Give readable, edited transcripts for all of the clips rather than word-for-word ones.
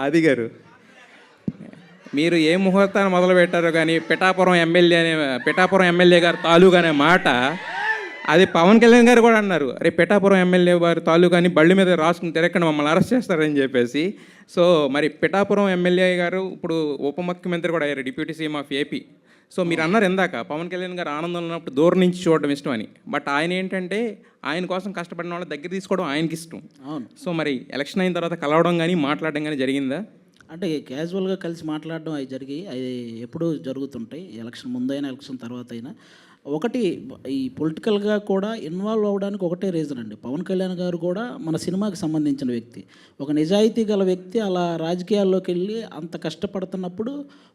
ఆది గారు, మీరు ఏ ముహూర్తాన్ని మొదలు పెట్టారో కానీ పిఠాపురం ఎమ్మెల్యే గారు తాలూకా అనే మాట అది పవన్ కళ్యాణ్ గారు కూడా అన్నారు. అరే పిఠాపురం ఎమ్మెల్యే వారి తాలూకా అని బళ్ళు మీద రాసుకుని తిరగకుండా మమ్మల్ని అరెస్ట్ చేస్తారని చెప్పేసి. సో మరి పిఠాపురం ఎమ్మెల్యే గారు ఇప్పుడు ఉప ముఖ్యమంత్రి కూడా అయ్యారు, deputy CM of AP. So మీరు అన్నారు ఇందాక పవన్ కళ్యాణ్ గారు ఆనందంలో ఉన్నప్పుడు దూరం నుంచి చూడడం ఇష్టం అని. బట్ ఆయన ఏంటంటే ఆయన కోసం కష్టపడిన వాళ్ళ దగ్గర తీసుకోవడం ఆయనకి ఇష్టం. అవును. సో మరి ఎలక్షన్ అయిన తర్వాత కలవడం కానీ మాట్లాడడం కానీ జరిగిందా? అంటే క్యాజువల్గా కలిసి మాట్లాడడం అవి జరిగాయి. అవి ఎప్పుడూ జరుగుతుంటాయి, ఎలక్షన్ ముందైనా ఎలక్షన్ తర్వాత అయినా. ఒకటి ఈ పొలిటికల్గా కూడా ఇన్వాల్వ్ అవ్వడానికి ఒకటే రీజన్ అండి. పవన్ కళ్యాణ్ గారు కూడా మన సినిమాకి సంబంధించిన వ్యక్తి, ఒక నిజాయితీ గల వ్యక్తి. అలా రాజకీయాల్లోకి వెళ్ళి అంత కష్టపడుతున్నప్పుడు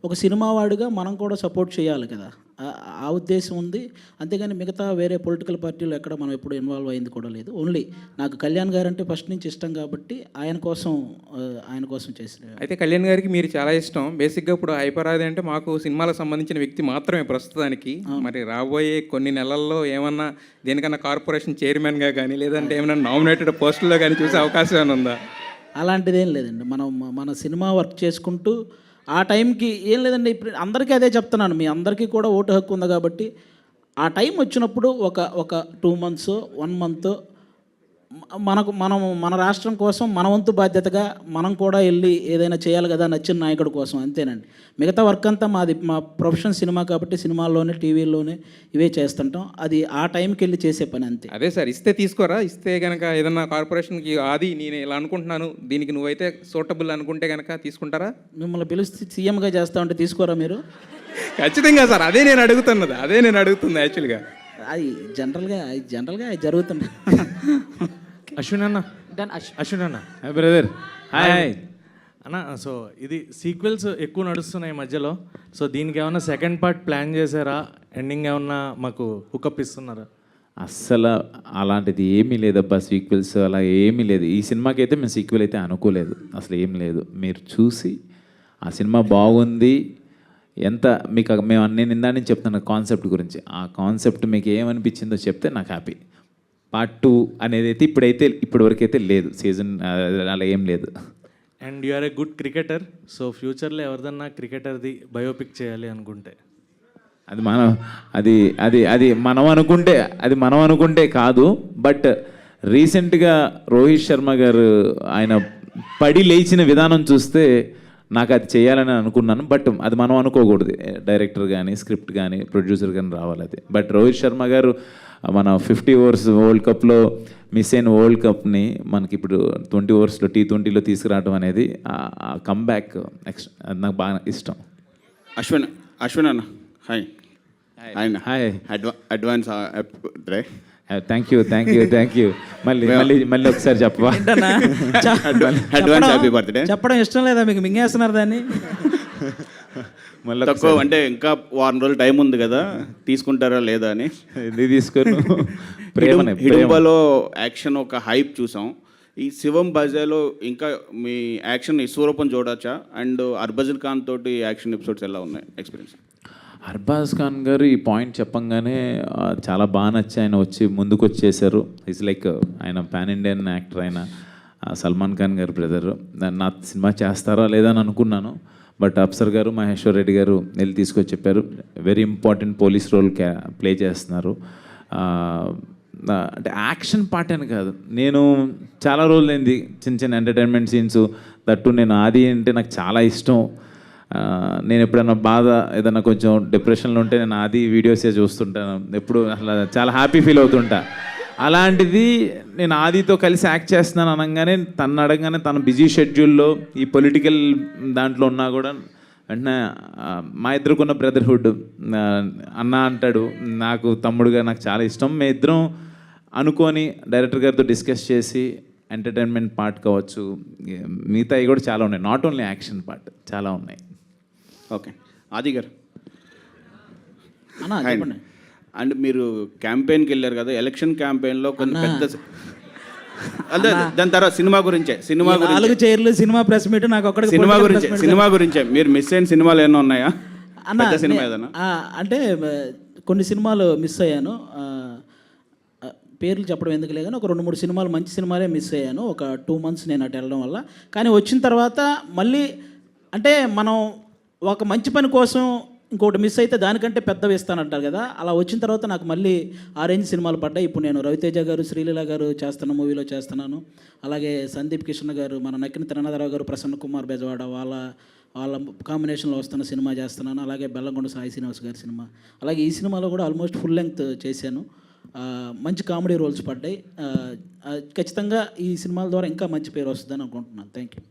ఒక సినిమా వాడిగా మనం కూడా సపోర్ట్ చేయాలి కదా, ఆ ఉద్దేశం ఉంది. అంతేగాని మిగతా వేరే పొలిటికల్ పార్టీలు ఎక్కడ మనం ఎప్పుడు ఇన్వాల్వ్ అయింది కూడా లేదు. ఓన్లీ నాకు కళ్యాణ్ గారు అంటే ఫస్ట్ నుంచి ఇష్టం కాబట్టి ఆయన కోసం చేసిన. అయితే కళ్యాణ్ గారికి మీరు చాలా ఇష్టం. బేసిక్గా ఇప్పుడు హైపరాది అంటే మాకు సినిమాలకు సంబంధించిన వ్యక్తి మాత్రమే ప్రస్తుతానికి. మరి రాబోయే కొన్ని నెలల్లో ఏమన్నా దేనికన్నా కార్పొరేషన్ చైర్మన్గా కానీ లేదంటే ఏమైనా నామినేటెడ్ పోస్టుల్లో కానీ చూసే అవకాశం ఏమైనా ఉందా? అలాంటిదేం లేదండి. మన సినిమా వర్క్ చేసుకుంటూ ఆ టైంకి ఏం లేదండి. ఇప్పుడు అందరికీ అదే చెప్తున్నాను, మీ అందరికీ కూడా ఓటు హక్కు ఉంది కాబట్టి ఆ టైం వచ్చినప్పుడు ఒక 2 months 1 month మన రాష్ట్రం కోసం మన వంతు బాధ్యతగా మనం కూడా వెళ్ళి ఏదైనా చేయాలి కదా నచ్చిన నాయకుడి కోసం, అంతేనండి. మిగతా వర్క్ అంతా మా ప్రొఫెషన్ సినిమా కాబట్టి సినిమాల్లోనే టీవీల్లోనే ఇవే చేస్తుంటాం. అది ఆ టైంకి వెళ్ళి చేసే పని అంతే. అదే సార్, ఇస్తే తీసుకోరా? ఇస్తే కనుక ఏదన్నా కార్పొరేషన్కి ఆది నేను ఇలా అనుకుంటున్నాను, దీనికి నువ్వైతే సూటబుల్ అనుకుంటే కనుక తీసుకుంటారా? మిమ్మల్ని పిలిస్తే సీఎంగా చేస్తా ఉంటే తీసుకోరా మీరు? ఖచ్చితంగా సార్, అదే నేను అడుగుతుంది యాక్చువల్గా. అది జనరల్గా అది జరుగుతుంది. అశ్విన్ అన్న బ్రదర్ హాయ్ అన్న. సో ఇది సీక్వెల్స్ ఎక్కువ నడుస్తున్నాయి ఈ మధ్యలో. సో దీనికి ఏమన్నా సెకండ్ పార్ట్ ప్లాన్ చేశారా? ఎండింగ్ ఏమన్నా మాకు హుకప్ ఇస్తున్నారా? అస్సలు అలాంటిది ఏమీ లేదబ్బా, సీక్వెల్స్ అలా ఏమీ లేదు. ఈ సినిమాకి అయితే మేము సీక్వెల్ అయితే అనుకోలేదు, అసలు ఏం లేదు. మీరు చూసి ఆ సినిమా బాగుంది ఎంత మీకు నేను ఇందా నుంచి చెప్తున్నా కాన్సెప్ట్ గురించి. ఆ కాన్సెప్ట్ మీకు ఏమనిపించిందో చెప్తే నాకు హ్యాపీ. పార్ట్ 2 అనేది అయితే ఇప్పటివరకు అయితే లేదు, సీజన్ అలా ఏం లేదు. And you are a good cricketer. So ఫ్యూచర్లో ఎవరిదన్నా క్రికెటర్ది బయోపిక్ చేయాలి అనుకుంటే అది మనం అనుకుంటే కాదు. బట్ రీసెంట్గా రోహిత్ శర్మ గారు ఆయన పడి లేచిన విధానం చూస్తే నాకు అది చేయాలని అనుకున్నాను. బట్ అది మనం అనుకోకూడదు, డైరెక్టర్ కానీ స్క్రిప్ట్ కానీ ప్రొడ్యూసర్ కానీ రావాలి అది. బట్ రోహిత్ శర్మ గారు మన 50 overs వరల్డ్ కప్లో మిస్ అయిన వరల్డ్ కప్ని మనకి ఇప్పుడు 20 overs T20లో తీసుకురావడం అనేది కమ్బ్యాక్ అది నాకు బాగా ఇష్టం. అశ్విన్ అన్న hi. Hi advance thank you. మళ్ళీ ఒకసారి చెప్పవా? Advance happy birthday. చెప్పడం ఇష్టం లేదా మీకు? మింగేస్తున్నారు దాన్ని. తక్కువ అంటే ఇంకా 1 వారం రోజులు టైం ఉంది కదా, తీసుకుంటారా లేదా అని. తీసుకోను. హిడింబాలో యాక్షన్ ఒక హైప్ చూసాం. ఈ శివం బజాలో ఇంకా మీ యాక్షన్ విశ్వరూపం చూడొచ్చా? అండ్ హర్భజన్ ఖాన్ తోటి యాక్షన్ ఎపిసోడ్స్ ఎలా ఉన్నాయి ఎక్స్పీరియన్స్? అర్బాజ్ ఖాన్ గారు ఈ పాయింట్ చెప్పంగానే చాలా బాగా నచ్చి ఆయన వచ్చి ముందుకు వచ్చేసారు. ఈజ్ లైక్ ఆయన పాన్ ఇండియన్ యాక్టర్, ఆయన సల్మాన్ ఖాన్ గారు బ్రదరు. నా సినిమా చేస్తారా లేదా అని అనుకున్నాను. బట్ అప్సర్ గారు మహేశ్వర్ రెడ్డి గారు వెళ్ళి తీసుకొచ్చి చెప్పారు, very important police role play చేస్తున్నారు. అంటే యాక్షన్ పార్ట్ అని కాదు, నేను చాలా రోజులైంది చిన్న ఎంటర్టైన్మెంట్ సీన్స్ దట్టు. నేను ఆది అంటే నాకు చాలా ఇష్టం. నేను ఎప్పుడైనా బాధ ఏదైనా కొంచెం డిప్రెషన్లో ఉంటే నేను ఆది వీడియోసే చూస్తుంటాను, ఎప్పుడు అసలు చాలా హ్యాపీ ఫీల్ అవుతుంటా. అలాంటిది నేను ఆదితో కలిసి యాక్ట్ చేస్తున్నాను అనగానే తను అడగగానే తన బిజీ షెడ్యూల్లో ఈ పొలిటికల్ దాంట్లో ఉన్నా కూడా వెంటనే మా ఇద్దరుకున్న బ్రదర్హుడ్ అన్న అంటాడు, నాకు తమ్ముడుగా నాకు చాలా ఇష్టం. మేము ఇద్దరం అనుకొని డైరెక్టర్ గారితో డిస్కస్ చేసి ఎంటర్టైన్మెంట్ పార్ట్ కావచ్చు, మిగతావి కూడా చాలా ఉన్నాయి, నాట్ ఓన్లీ యాక్షన్ పార్ట్ చాలా ఉన్నాయి. ఓకే ఆది గారు అండ్ మీరు క్యాంపెయిన్కి వెళ్ళారు కదా, ఎలక్షన్ క్యాంపెయిన్లో కొన్ని పెద్ద అదే దాని తర్వాత సినిమా గురించే సినిమా ప్రెస్ మీట్ నాకు ఒకటి సినిమా గురించే మీరు మిస్ అయిన సినిమాలు ఏమైనా ఉన్నాయా? సినిమా ఏదైనా అంటే కొన్ని సినిమాలు మిస్ అయ్యాను. పేర్లు చెప్పడం ఎందుకులే కానీ ఒక 2-3 సినిమాలు మంచి సినిమాలే మిస్ అయ్యాను. ఒక 2 months నేను అటు వెళ్ళడం వల్ల. కానీ వచ్చిన తర్వాత మళ్ళీ అంటే మనం ఒక మంచి పని కోసం ఇంకోటి మిస్ అయితే దానికంటే పెద్దవి ఇస్తానంటారు కదా, అలా వచ్చిన తర్వాత నాకు మళ్ళీ ఆ రేంజ్ సినిమాలు పడ్డాయి. ఇప్పుడు నేను రవితేజ గారు, శ్రీలీల గారు చేస్తున్న మూవీలో చేస్తున్నాను. అలాగే సందీప్ కిషన్ గారు, మన నక్కిన తిరణాధరావు గారు, ప్రసన్న కుమార్ బెజవాడ వాళ్ళ కాంబినేషన్లో వస్తున్న సినిమా చేస్తున్నాను. అలాగే బెల్లంకొండ సాయి శ్రీనివాస్ గారి సినిమా, అలాగే ఈ సినిమాలో కూడా ఆల్మోస్ట్ ఫుల్ లెంగ్త్ చేశాను. మంచి కామెడీ రోల్స్ పడ్డాయి. ఖచ్చితంగా ఈ సినిమాల ద్వారా ఇంకా మంచి పేరు వస్తుందని అనుకుంటున్నాను. Thank you.